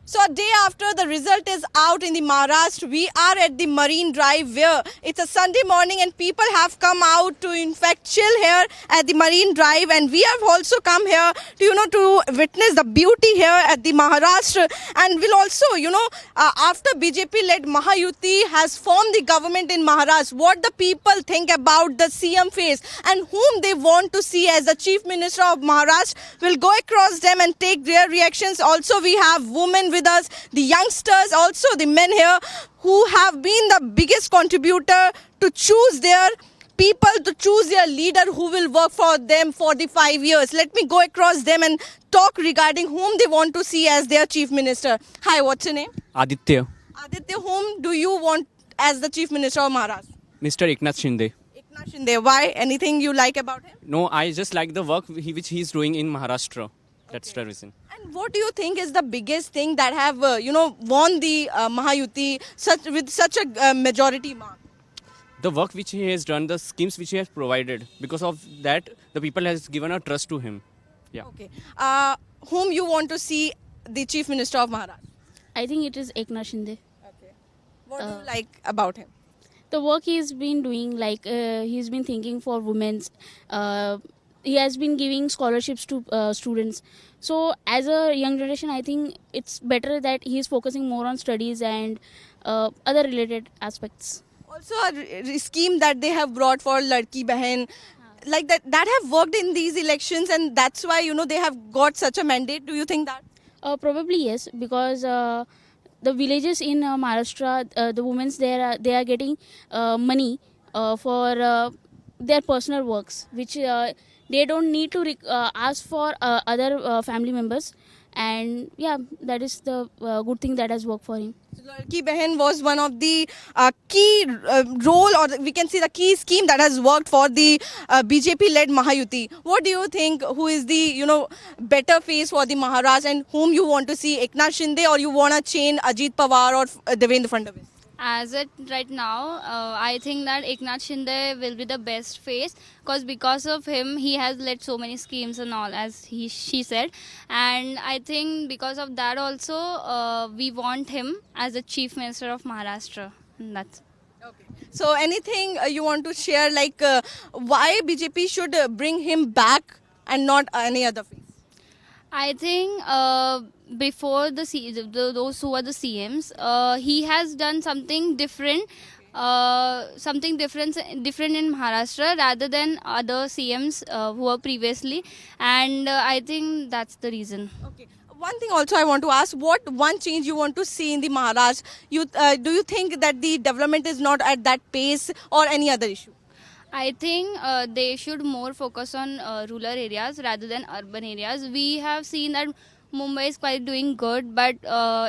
So a day after the result is out in the Maharashtra, we are at the Marine Drive where it's a Sunday morning and people have come out to in fact chill here at the Marine Drive, and we have also come here to to witness the beauty here at the Maharashtra, and will also after BJP led Mahayuti has formed the government in Maharashtra, what the people think about the CM phase and whom they want to see as the Chief Minister of Maharashtra. We'll go across them and take their reactions. Also we have women with us, the youngsters, also the men here who have been the biggest contributor to choose their people, to choose their leader who will work for them for the 5 years. Let me go across them and talk regarding whom they want to see as their chief minister. Hi, what's your name? Aditya. Aditya, whom do you want as the chief minister of Maharashtra? Mr. Eknath Shinde. Eknath Shinde. Why? Anything you like about him? No, I just like the work which he is doing in Maharashtra. That's the reason. And what do you think is the biggest thing that have won the Mahayuti with such a majority mark? The work which he has done, the schemes which he has provided, because of that, the people has given a trust to him. Yeah. Okay. Whom you want to see the chief minister of Maharashtra? I think it is Eknath Shinde. Okay. What do you like about him? The work he's been doing, like he's been thinking for women's. He has been giving scholarships to students. So as a young generation, I think it's better that he's focusing more on studies and other related aspects. Also a scheme that they have brought for Ladki Behan, like that have worked in these elections, and that's why they have got such a mandate. Do you think that? Probably yes, because the villages in Maharashtra, the women there, they are getting money for their personal works, which they don't need to ask for other family members. And yeah, that is the good thing that has worked for him. Ladki Behan was one of the key role, or we can say the key scheme that has worked for the BJP-led Mahayuti. What do you think? Who is the better face for the Maharashtra, and whom you want to see, Eknath Shinde, or you want to chain Ajit Pawar or Devendra Fadnavis? As it right now, I think that Eknath Shinde will be the best face because of him he has led so many schemes and all, as she said, and I think because of that also we want him as the chief minister of Maharashtra. And that's okay. So anything you want to share, like why BJP should bring him back and not any other face? I think before those who are the CMs, he has done something different, different in Maharashtra rather than other CMs who were previously, and I think that's the reason. Okay. One thing also I want to ask, what one change you want to see in the Maharashtra? Do you think that the development is not at that pace, or any other issue? I think they should more focus on rural areas rather than urban areas. We have seen that Mumbai is quite doing good, but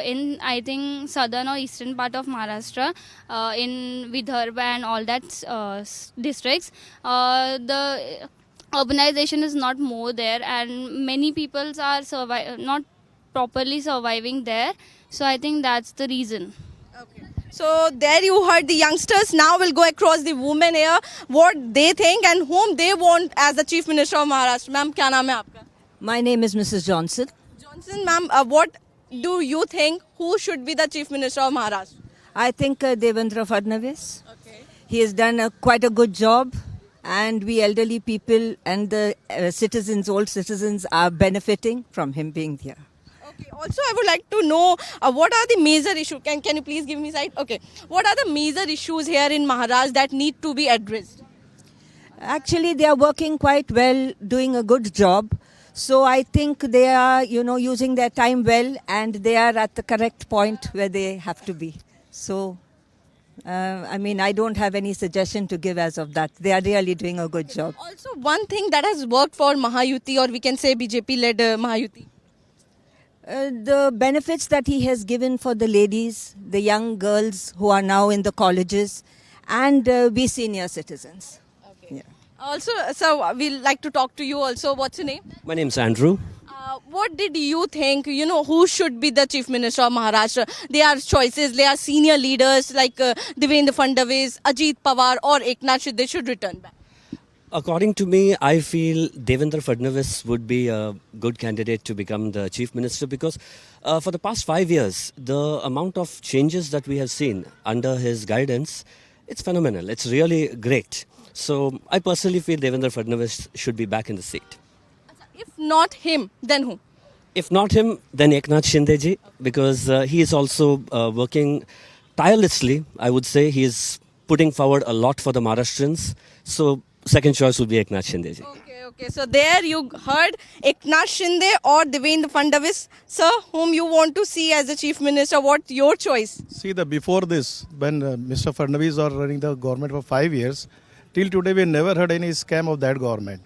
in I think southern or eastern part of Maharashtra, in Vidarbha and all that districts, the urbanization is not more there, and many people are not properly surviving there. So I think that's the reason. Okay. So there you heard the youngsters. Now we'll go across the women here, what they think and whom they want as the Chief Minister of Maharashtra. Ma'am, क्या नाम है आपका? My name is Mrs. Johnson. Johnson, ma'am, what do you think? Who should be the Chief Minister of Maharashtra? I think Devendra Fadnavis. Okay. He has done quite a good job, and we elderly people and the citizens, old citizens, are benefiting from him being here. Okay. Also, I would like to know what are the major issues. Can you please give me sight? Okay. What are the major issues here in Maharashtra that need to be addressed? Actually, they are working quite well, doing a good job. So I think they are, using their time well, and they are at the correct point where they have to be. So, I don't have any suggestion to give as of that. They are really doing a good job. Also, one thing that has worked for Mahayuti, or we can say BJP-led Mahayuti. The benefits that he has given for the ladies, the young girls who are now in the colleges, and we senior citizens. Okay. Yeah. Also, so we'd like to talk to you also. What's your name? My name's Andrew. What did you think, who should be the Chief Minister of Maharashtra? There are choices, there are senior leaders like Devendra Fadnavis, Ajit Pawar or Eknath Shinde should return back. According to me, I feel Devendra Fadnavis would be a good candidate to become the chief minister because for the past 5 years, the amount of changes that we have seen under his guidance, it's phenomenal. It's really great. So I personally feel Devendra Fadnavis should be back in the seat. If not him, then who? If not him, then Eknath Shinde ji, because he is also working tirelessly. I would say he is putting forward a lot for the Maharashtrians. So second choice would be Eknath Shinde ji. Okay. So there you heard Eknath Shinde or Devendra Fadnavis. Sir, whom you want to see as the chief minister? What's your choice? See, before this, when Mr. Fadnavis was running the government for 5 years, till today we never heard any scam of that government.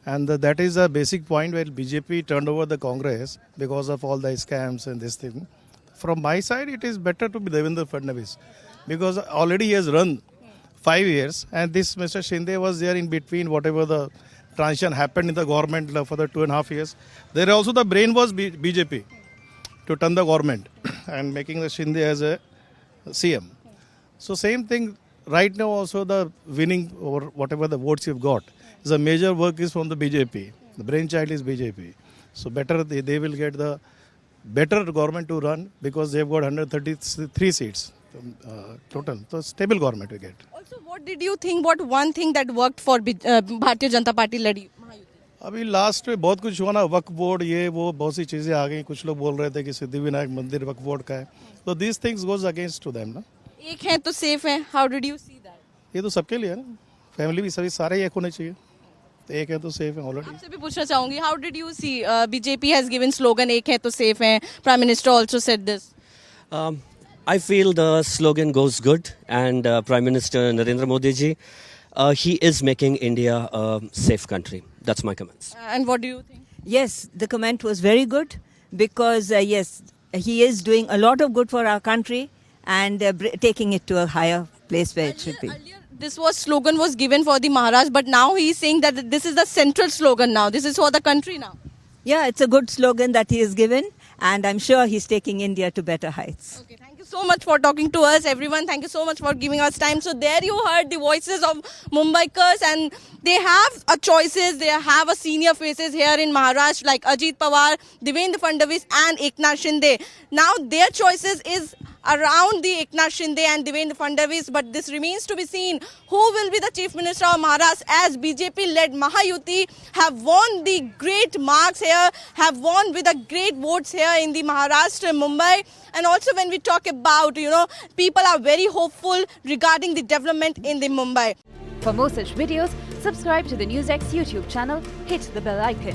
And that is a basic point where BJP turned over the Congress because of all the scams and this thing. From my side, it is better to be Devendra Fadnavis because already he has run 5 years and this Mr. Shinde was there in between whatever the transition happened in the government for the 2.5 years. There also the brain was BJP to turn the government and making the Shinde as a CM. So same thing right now also the winning or whatever the votes you've got. The major work is from the BJP. The brainchild is BJP. So better they will get the better government to run because they've got 133 seats total. So stable government we get. Also, what did you think? What one thing that worked for Bharatiya Janata Party led अभी last में बहुत कुछ हुआ ना वक्फ board ये वो बहुत सी चीज़ें आ गई कुछ लोग बोल रहे थे कि सिद्धिविनायक मंदिर वक्फ बोर्ड का है तो these things goes against to them ना एक है तो सेफ है. How did you see that? ये तो सबके लिए है ना फैमिली भी सभी सारे एक होने चाहिए एक है तो सेफ है ऑलरेडी आपसे भी पूछना चाहूंगी. How did you see BJP has given slogan एक है तो safe है. Prime Minister also said this. I feel the slogan goes good and Prime Minister Narendra Modi ji, he is making India a safe country. That's my comments. And what do you think? Yes, the comment was very good because, yes, he is doing a lot of good for our country and taking it to a higher place where it should be. Earlier, this slogan was given for the Maharashtra, but now he is saying that this is the central slogan now. This is for the country now. Yeah, it's a good slogan that he has given and I'm sure he's taking India to better heights. Okay, thank you so much for talking to us, everyone. Thank you so much for giving us time. So there you heard the voices of Mumbaikars, and they have a choices. They have a senior faces here in Maharashtra like Ajit Pawar, Devendra Fadnavis and Eknath Shinde. Now their choices is around the Eknath Shinde and Devendra Fadnavis, but this remains to be seen who will be the Chief Minister of Maharashtra, as BJP-led Mahayuti have won the great marks here, have won with the great votes here in the Maharashtra, Mumbai. And also when we talk about, people are very hopeful regarding the development in the Mumbai. For more such videos, subscribe to the NewsX YouTube channel, hit the bell icon.